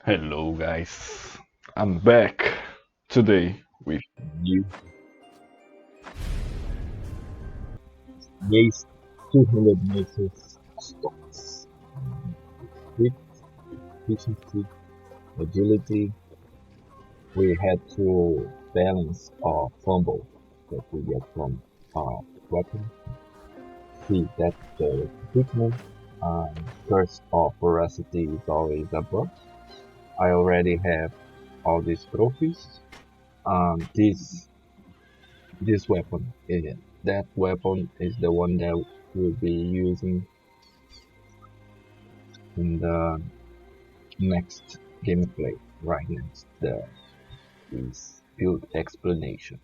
Hello guys, I'm back today with new Ace 200 meters stocks. Quick efficiency, agility. We had to balance our fumble that we get from our weapon. See that the equipment curse of veracity is always above. I already have all these trophies. This weapon is that weapon is the one that we'll be using in the next gameplay. Right next the is build explanation.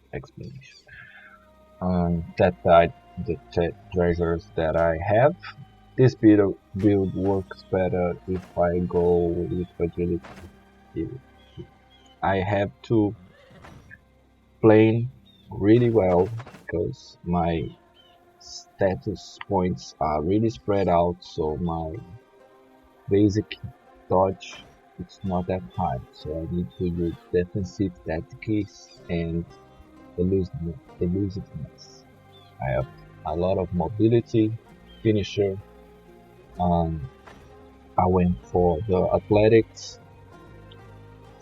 That side the treasures that I have. This build works better if I go with agility. I have to play really well because my status points are really spread out, so my basic dodge it's not that high. So I need to use defensive tactics and elusiveness. I have a lot of mobility, finisher. Um, I went for the athletics.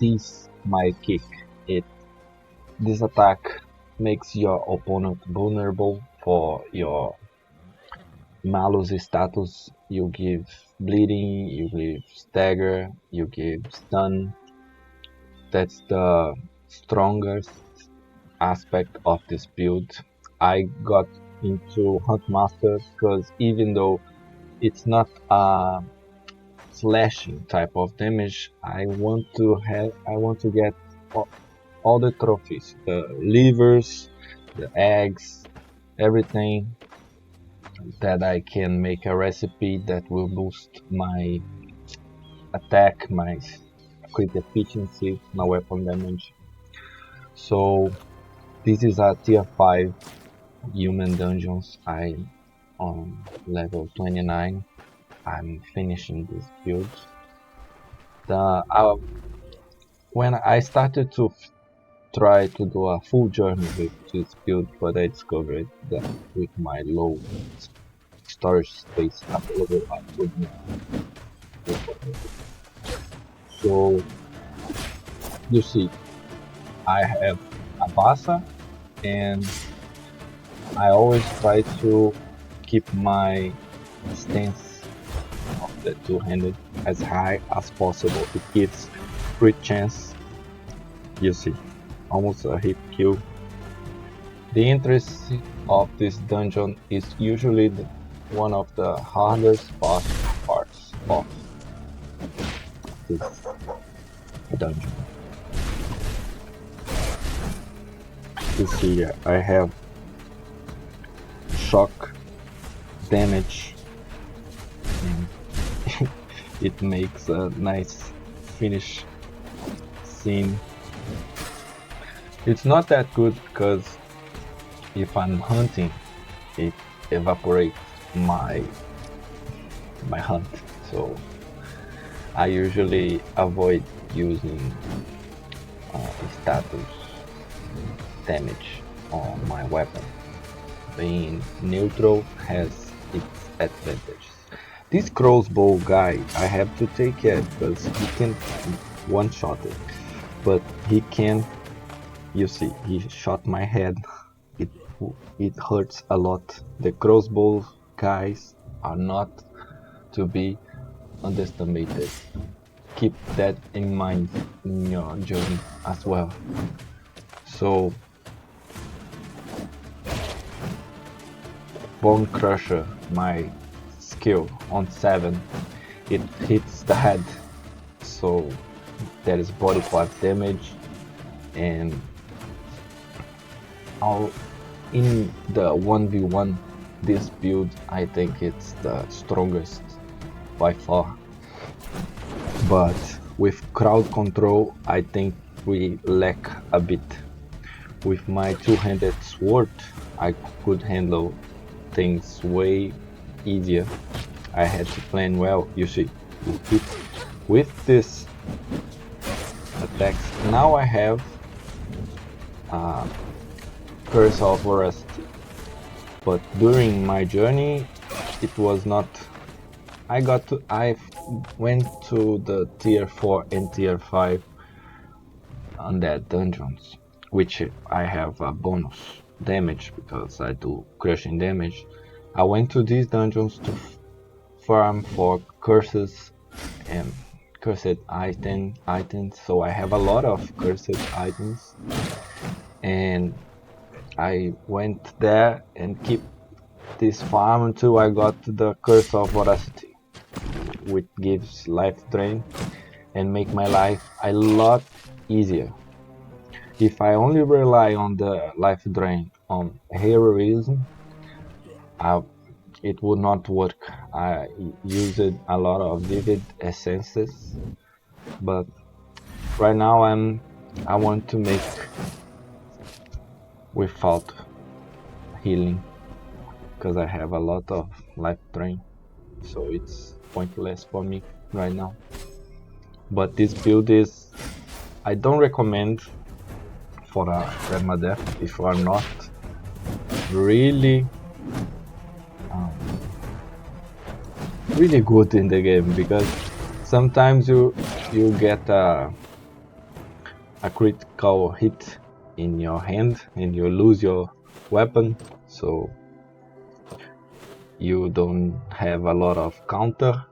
This my kick. It this attack makes your opponent vulnerable for your malus status. You give bleeding, you give stagger, you give stun. That's the strongest aspect of this build. I got into Huntmaster because even though it's not a slashing type of damage, I want to get all the trophies, the livers, the eggs, everything that I can make a recipe that will boost my attack, my crit efficiency, my weapon damage. So this is a tier 5 human dungeons. I'm on level 29. I'm finishing this build. When I started to try to do a full journey with this build, but I discovered that with my low storage space available, I could not do it. So you see, I have a Basa, and I always try to keep my stance of the two-handed as high as possible. It gives crit chance. You see, almost a hit kill. The interest of this dungeon is usually one of the hardest parts of this dungeon. You see here, I have shock damage, and it makes a nice finish scene. It's not that good because if I'm hunting, it evaporates my hunt. So I usually avoid using status damage on my weapon. Being neutral has its advantages. This crossbow guy, I have to take care because he can one-shot it, but he can. You see, he shot my head. It hurts a lot. The crossbow guys are not to be underestimated. Keep that in mind in your journey as well. So, Bone Crusher, my skill on 7, it hits the head. So there is body part damage, and in the 1v1 this build I think it's the strongest by far, but with crowd control I think we lack a bit. With my two-handed sword I could handle things way easier. I had to plan well. You see, with this attacks. Now I have Curse of Veracity, but during my journey it was not. I went to the tier 4 and tier 5 on that dungeons, which I have a bonus damage because I do crushing damage. I went to these dungeons to farm for curses and cursed items, so I have a lot of cursed items, and I went there and keep this farm until I got the Curse of Voracity, which gives life drain and make my life a lot easier. If I only rely on the life drain on heroism, it would not work. I used a lot of vivid essences, but right now I want to make without healing because I have a lot of life drain, so it's pointless for me right now. But this build I don't recommend for a permadeath if you are not really good in the game, because sometimes you get a critical hit in your hand and you lose your weapon, so you don't have a lot of counter.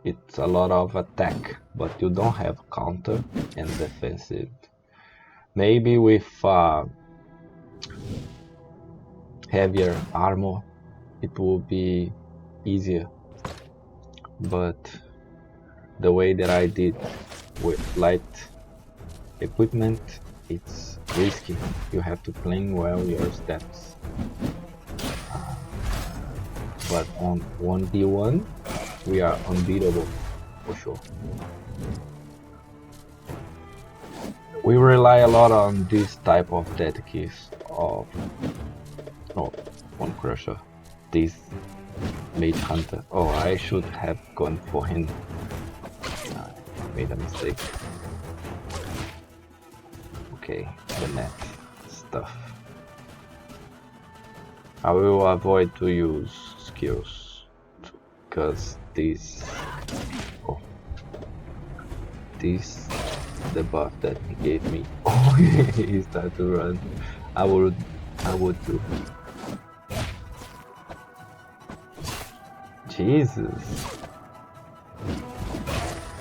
It's a lot of attack, but you don't have counter and defensive. Maybe with heavier armor it will be easier, but the way that I did with light equipment, it's risky. You have to plan well your steps. But on 1v1 we are unbeatable for sure. We rely a lot on this type of dead keys of one crusher, this mage hunter. Oh, I should have gone for him. I made a mistake. Okay, the net stuff. I will avoid to use skills because this the buff that he gave me. Oh, he started to run. I would do. Jesus.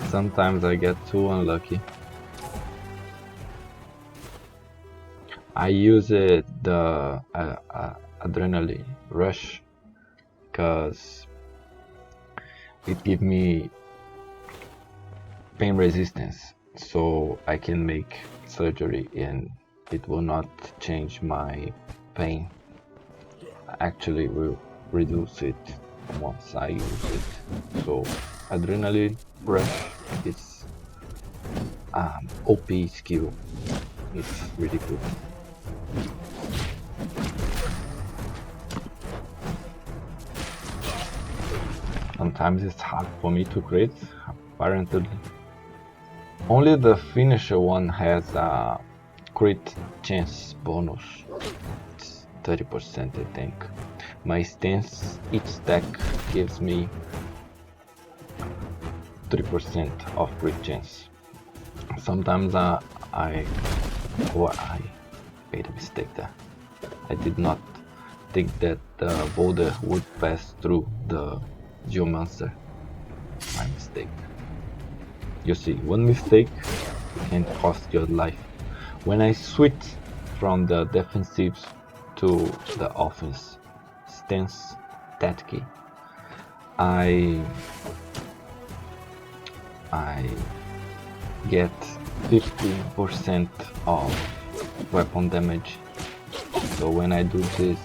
Sometimes I get too unlucky. I use the adrenaline rush because it gives me pain resistance, so I can make surgery and it will not change my pain. Actually will reduce it once I use it. So adrenaline rush is OP skill. It's really good. Sometimes it's hard for me to crit, apparently. Only the finisher one has a crit chance bonus. It's 30%, I think. My stance, each stack gives me 3% of crit chance. Sometimes I made a mistake there. I did not think that the boulder would pass through the geomancer. My mistake. You see, one mistake can cost your life. When I switch from the defensive to the offense stance tactic, I get 15% of weapon damage. So when I do this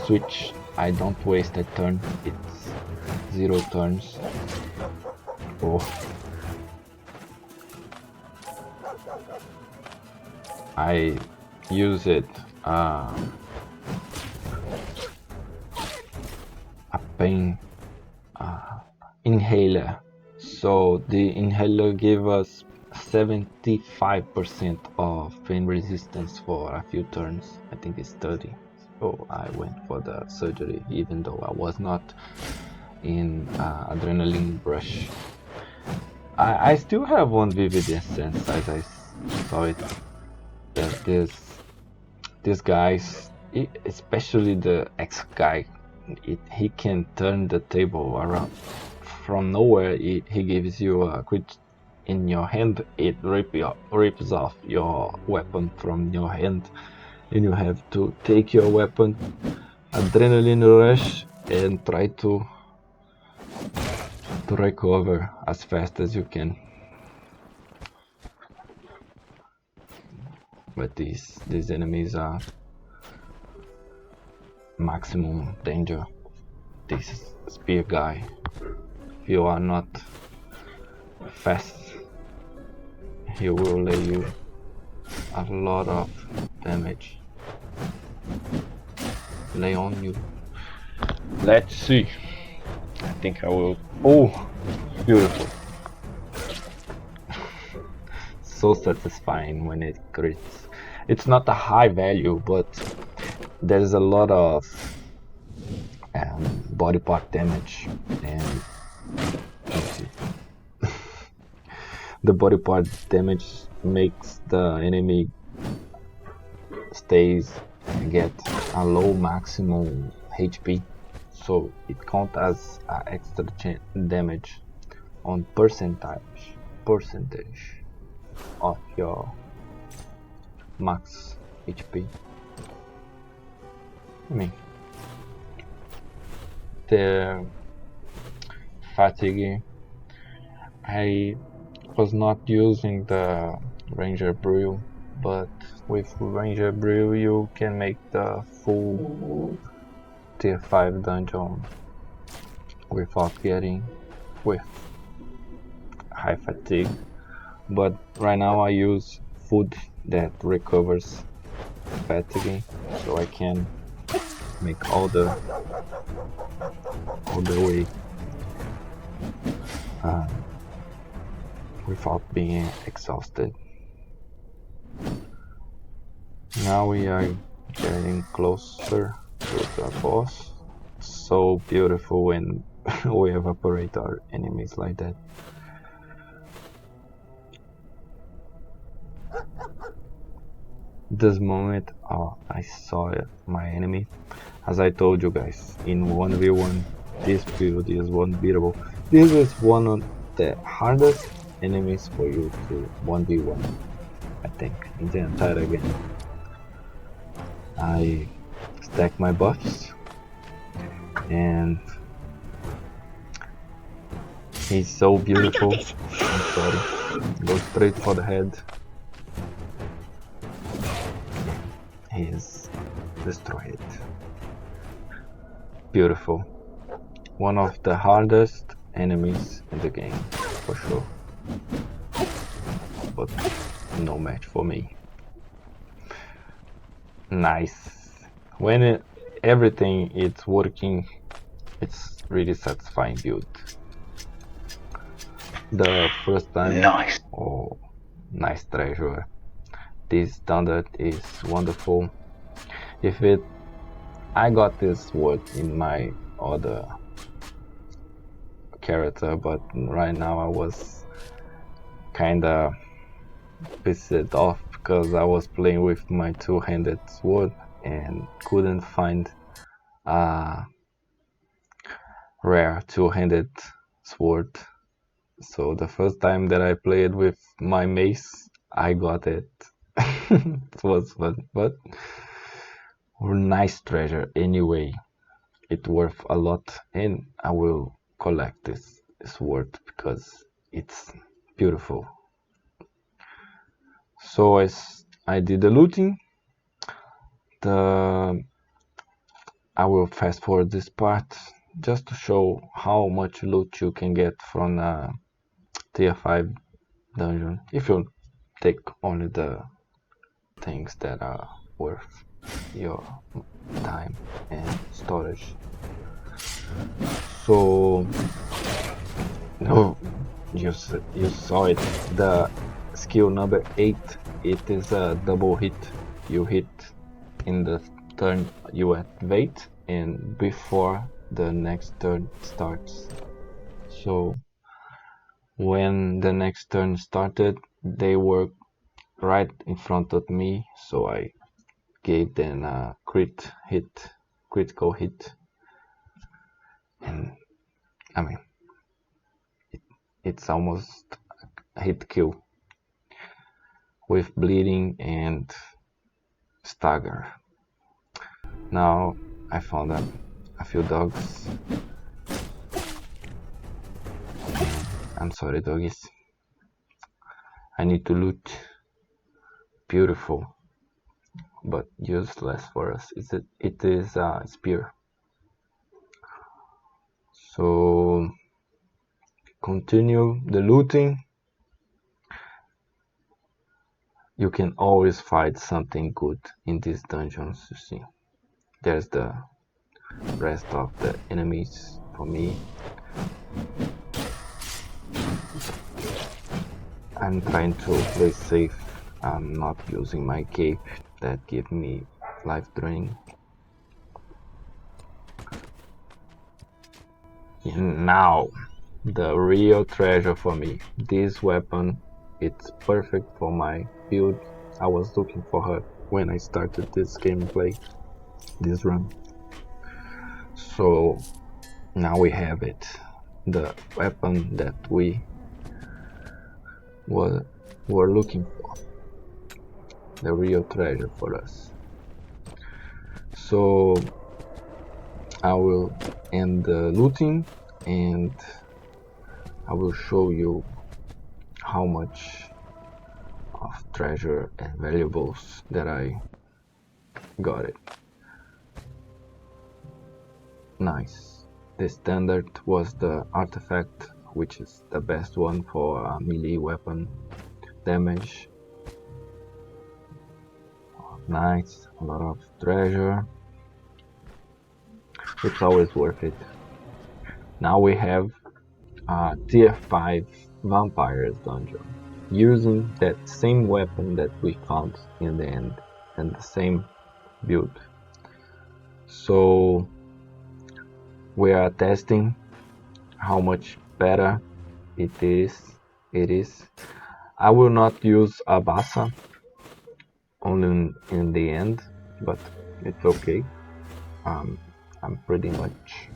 switch, I don't waste a turn. It's 0 turns. Oh. I use it a pain inhaler. So the inhaler gives us 75% of pain resistance for a few turns. I think it's 30. So I went for the surgery even though I was not in adrenaline rush. I still have one vivid sense as I saw it, that this guys, especially the X guy, he can turn the table around from nowhere. He gives you a crit in your hand, it rips off your weapon from your hand, and you have to take your weapon, adrenaline rush, and try to recover as fast as you can. But these enemies are maximum danger. This spear guy, if you are not fast, he will lay you a lot of damage. Lay on you. Let's see. I think I will. Oh, beautiful. So satisfying when it crits. It's not a high value, but there's a lot of body part damage, and let's see. The body part damage makes the enemy get a low maximum HP, so it counts as extra damage on percentage of your max HP. I mean, the fatigue, I was not using the Ranger Brew, but with Ranger Brew you can make the full tier 5 dungeon without getting with high fatigue. But right now I use food that recovers fatigue, so I can make all the way without being exhausted. Now we are getting closer to the boss. So beautiful when we evaporate our enemies like that. This moment, I saw my enemy. As I told you guys, in 1v1, this build is unbeatable. This is one of the hardest enemies for you to 1v1, I think, in the entire game. I stack my buffs, and he's so beautiful. I'm sorry. Go straight for the head. He is destroyed. Beautiful. One of the hardest enemies in the game, for sure. But no match for me. Nice. When everything is working, it's really satisfying build. The first time. Nice. Oh, nice treasure. This standard is wonderful. I got this word in my other character, but right now I was kinda pissed off because I was playing with my two-handed sword and couldn't find a rare two-handed sword. So the first time that I played with my mace, I got it. It was fun, but nice treasure anyway. It's worth a lot, and I will collect this sword because it's beautiful. So as I did the looting, I will fast forward this part just to show how much loot you can get from a tier 5 dungeon if you take only the things that are worth your time and storage. So no, you saw it. skill number 8, it is a double hit. You hit in the turn you activate and before the next turn starts. So when the next turn started, they were right in front of me, so I gave them a critical hit, and I mean, it's almost a hit kill with bleeding and stagger. Now I found a few dogs. I'm sorry, doggies. I need to loot. Beautiful, but useless for us. It is a spear. So continue the looting. You can always find something good in these dungeons. You see, there's the rest of the enemies for me. I'm trying to play safe. I'm not using my cape that give me life drain. And now, the real treasure for me. This weapon, it's perfect for my build. I was looking for her when I started this gameplay, this run. So now we have it. The weapon that we were looking for. The real treasure for us. So I will end the looting and I will show you how much of treasure and valuables that I got it. Nice. The standard was the artifact, which is the best one for a melee weapon damage. Nice, a lot of treasure. It's always worth it. Now we have a tier 5 vampires dungeon, using that same weapon that we found in the end and the same build. So we are testing how much better it is. I will not use Abasa only in the end, but it's okay. I'm pretty much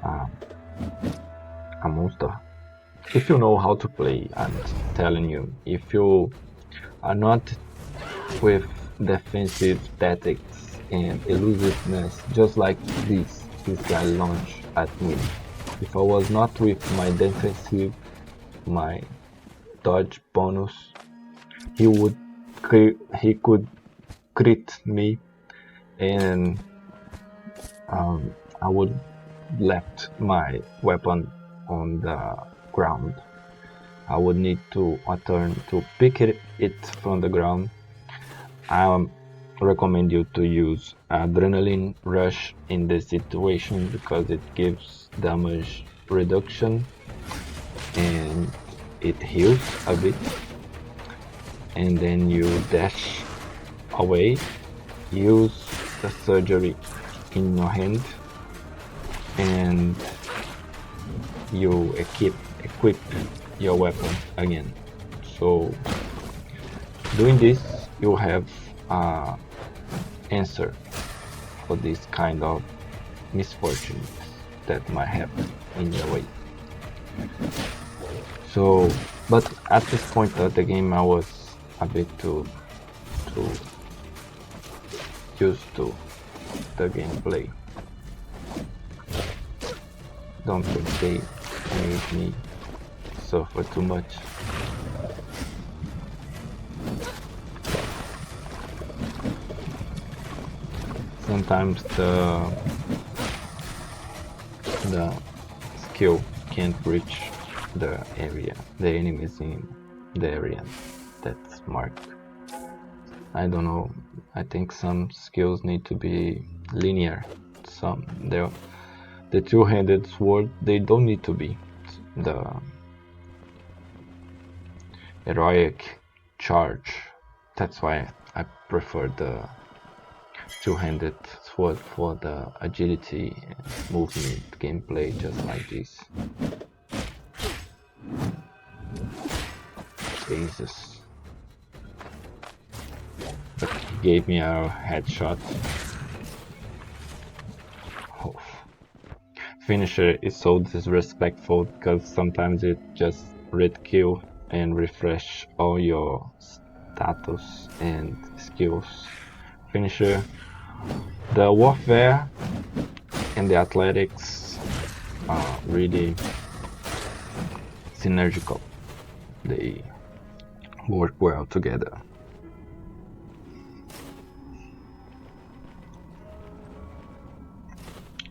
a monster. If you know how to play, I'm telling you, if you are not with defensive tactics and elusiveness, just like this guy launched at me. If I was not with my defensive, my dodge bonus, he could crit me, and I would left my weapon on the ground. I would need to turn to pick it from the ground. I recommend you to use Adrenaline Rush in this situation because it gives damage reduction and it heals a bit, and then you dash away, use the surgery in your hand, and you equip your weapon again. So doing this, you have answer for this kind of misfortunes that might happen in your way. So, but at this point of the game, I was a bit too used to the gameplay. Don't think they made me suffer too much. Sometimes the skill can't reach the enemies in the area that's marked. I don't know, I think some skills need to be linear. Some, the two-handed sword, they don't need to be. heroic charge. That's why I prefer the two-handed sword for the agility and movement gameplay, just like this. Jesus. But he gave me a headshot. Oh. Finisher is so disrespectful because sometimes it just read kill and refresh all your status and skills. Finisher, the warfare and the athletics are really synergical. They work well together.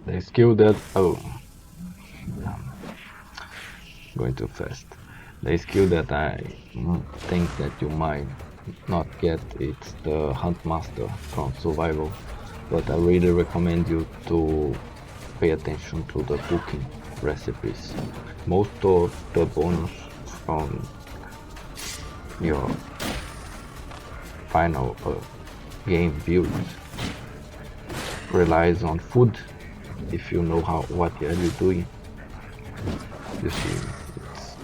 The skill that going too fast. The skill that I think that you might not get, it's the Hunt Master from Survival, but I really recommend you to pay attention to the cooking recipes. Most of the bonus from your final game build relies on food. If you know what are you doing, you see, it's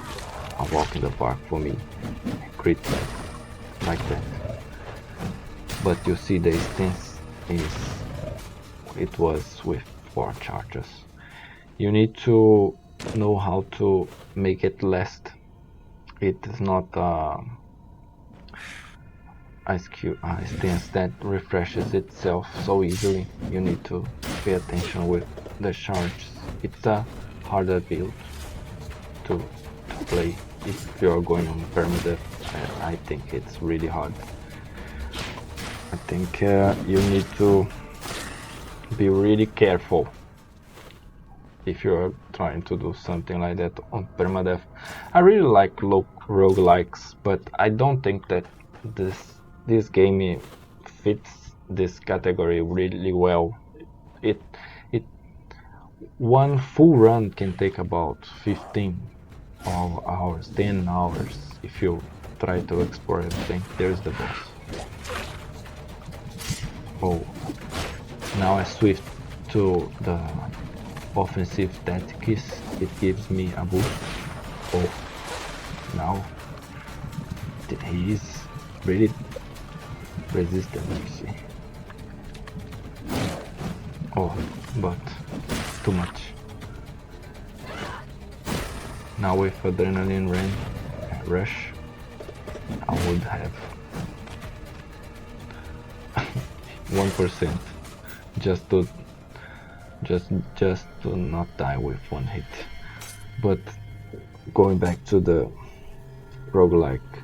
a walk in the park for me. Crit like that. But you see, the instance it was with 4 charges. You need to know how to make it last. It is not a stance that refreshes itself so easily. You need to pay attention with the charges. It's a harder build to play if you're going on permadeath. I think it's really hard. I think you need to be really careful if you're trying to do something like that on permadeath. I really like roguelikes, but I don't think that this game fits this category really well. One full run can take about 15 hours, 10 hours if you try to explore everything. There's the boss. Oh, now I switch to the offensive tactics. It gives me a boost. Oh, now he is really resistant, you see. Oh, but too much. Now with adrenaline rush, I would have 1% just to not die with one hit. But going back to the roguelike,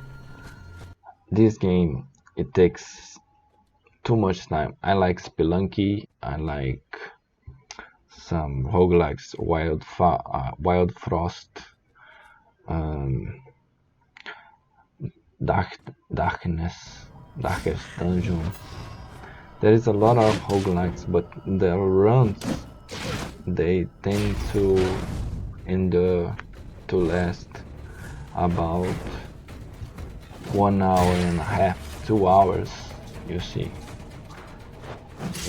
this game, it takes too much time. I like Spelunky, I like some roguelikes, Wild Frost, Darkest Dungeon. There is a lot of roguelikes, but the runs, they tend to last about 1 hour and a half, 2 hours, you see.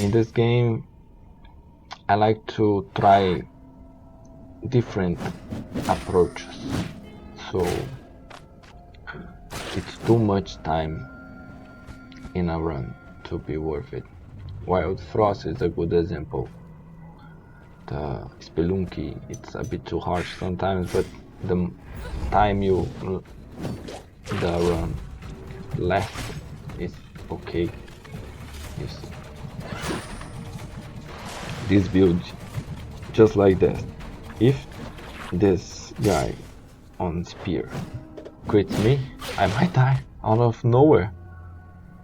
In this game, I like to try different approaches, so it's too much time in a run to be worth it. Wild Frost is a good example. The Spelunky, it's a bit too harsh sometimes, but the time the run left is okay. You see. This build, just like that. If this guy on spear crits me, I might die out of nowhere.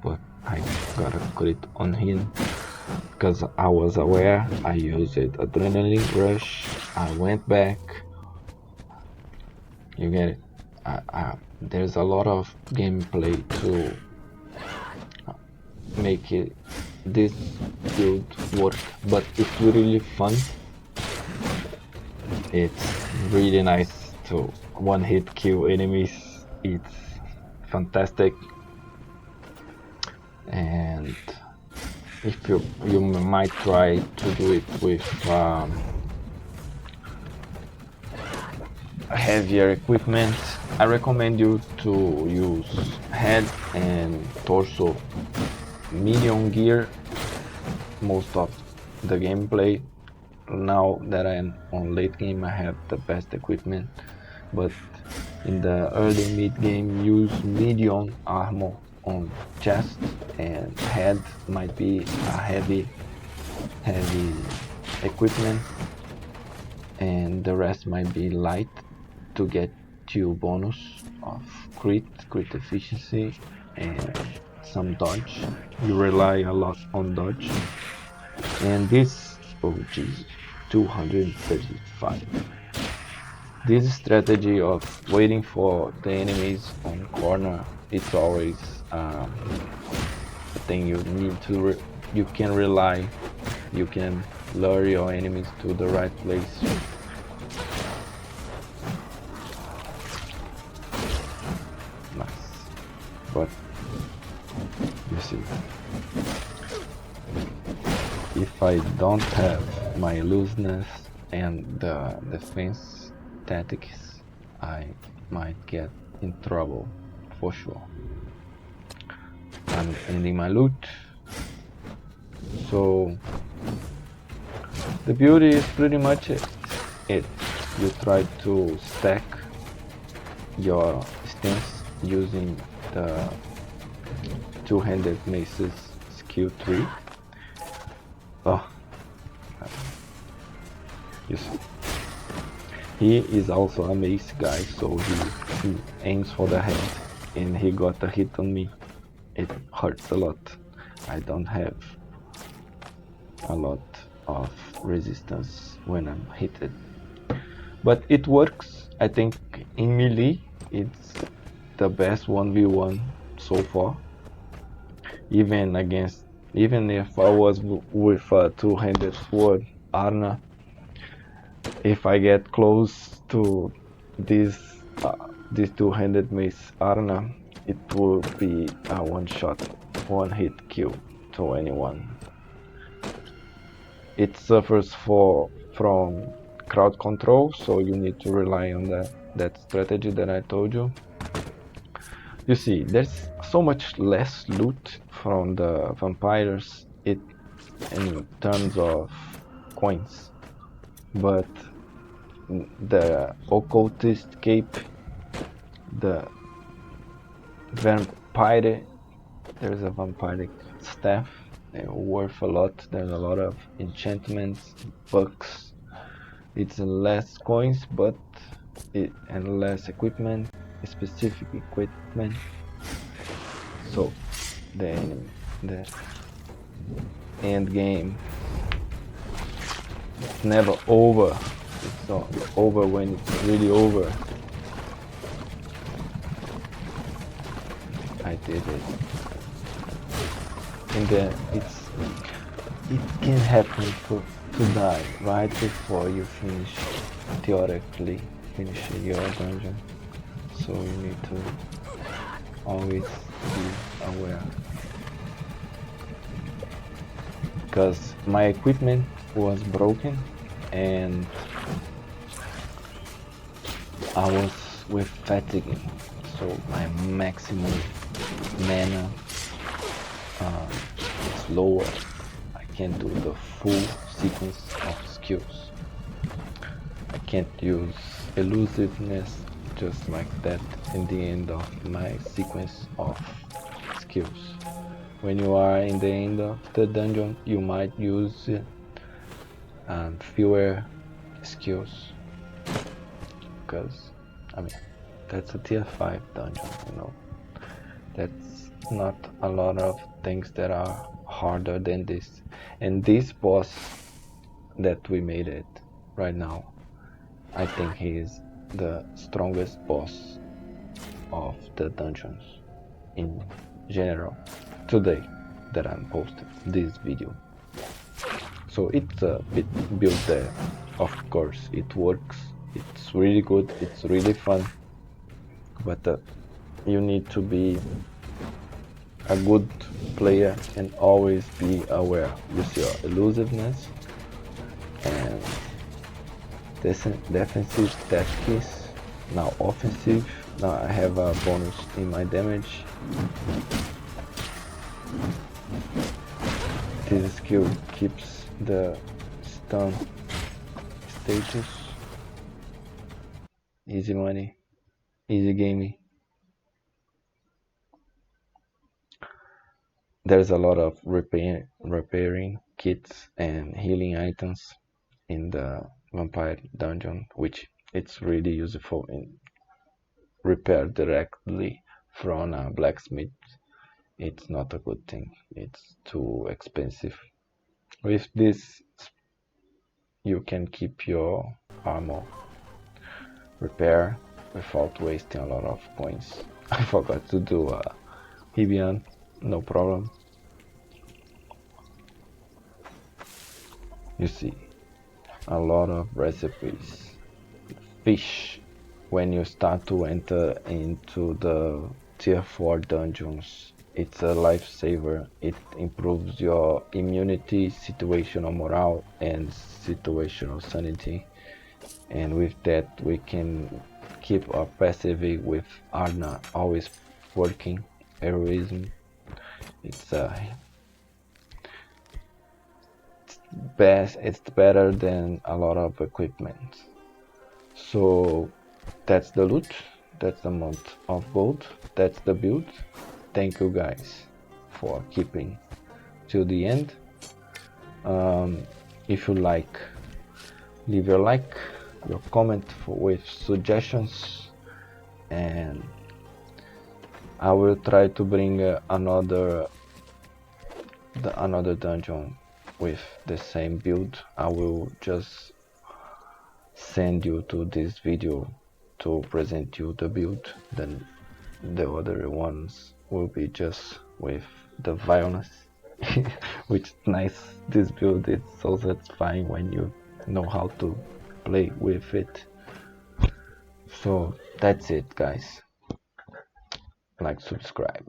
But I got a crit on him because I was aware. I used adrenaline rush. I went back. You get it. There's a lot of gameplay to make this build work, but it's really fun. It's really nice to one-hit kill enemies. It's fantastic. And if you might try to do it with heavier equipment, I recommend you to use head and torso medium gear most of the gameplay. Now that I'm on late game, I have the best equipment, but in the early mid game, use medium armor on chest, and head might be a heavy equipment, and the rest might be light to get you bonus of crit efficiency and some dodge. You rely a lot on dodge. And this, oh geez, 235. This strategy of waiting for the enemies on corner, it's always a thing you need to, you can rely, you can lure your enemies to the right place. Nice. But, you see, if I don't have my looseness and the defense tactics, I might get in trouble for sure. I'm ending my loot. So the beauty is pretty much it. You try to stack your stance using the two-handed maces skill 3. Oh, you see. He is also a mace guy, so he aims for the head, and he got a hit on me. It hurts a lot. I don't have a lot of resistance when I'm hit. But it works. I think in melee, it's the best 1v1 so far. Even if I was with a two-handed sword, Arna, if I get close to this two-handed mace Arna, it will be a one-shot, one-hit kill to anyone. It suffers from crowd control, so you need to rely on that strategy that I told you. You see, there's so much less loot from the vampires in terms of coins, but the occultist cape, the vampire, there's a vampiric staff, they're worth a lot. There's a lot of enchantments, bucks. It's less coins, but and less equipment, specific equipment. So the end game, it's never over. It's not over when it's really over. I did it. And then it can happen to die right before you theoretically finish your dungeon. So you need to always be aware. Because my equipment was broken and I was with fatiguing, so my maximum mana is lower. I can't do the full sequence of skills. I can't use elusiveness just like that in the end of my sequence of skills. When you are in the end of the dungeon, you might use fewer skills, because I mean that's a tier 5 dungeon, you know. That's not a lot of things that are harder than this. And this boss that we made it right now, I think he is the strongest boss of the dungeons in general today that I'm posting this video. So it's a bit built there. Of course it works, it's really good, it's really fun, but you need to be a good player and always be aware. Use your elusiveness and defensive tactics. Now offensive. Now I have a bonus in my damage. This skill keeps the stun status. Easy money, easy gaming. There's a lot of repairing kits and healing items in the vampire dungeon, which it's really useful in repair directly from a blacksmith. It's not a good thing. It's too expensive. With this, you can keep your armor repair without wasting a lot of coins. I forgot to do a Hibian, no problem. You see, a lot of recipes. Fish, when you start to enter into the tier 4 dungeons, it's a lifesaver. It improves your immunity, situational morale, and situational sanity. And with that, we can keep our passive with Arna always working. Heroism. It's it's better than a lot of equipment. So that's the loot, that's the amount of gold, that's the build. Thank you guys for keeping till the end. If you like, leave your like, your comment with suggestions, and I will try to bring another dungeon with the same build. I will just send you to this video to present you the build, then the other ones will be just with the violence. Which is nice. This build is so satisfying when you know how to play with it. So that's it guys. Like, subscribe.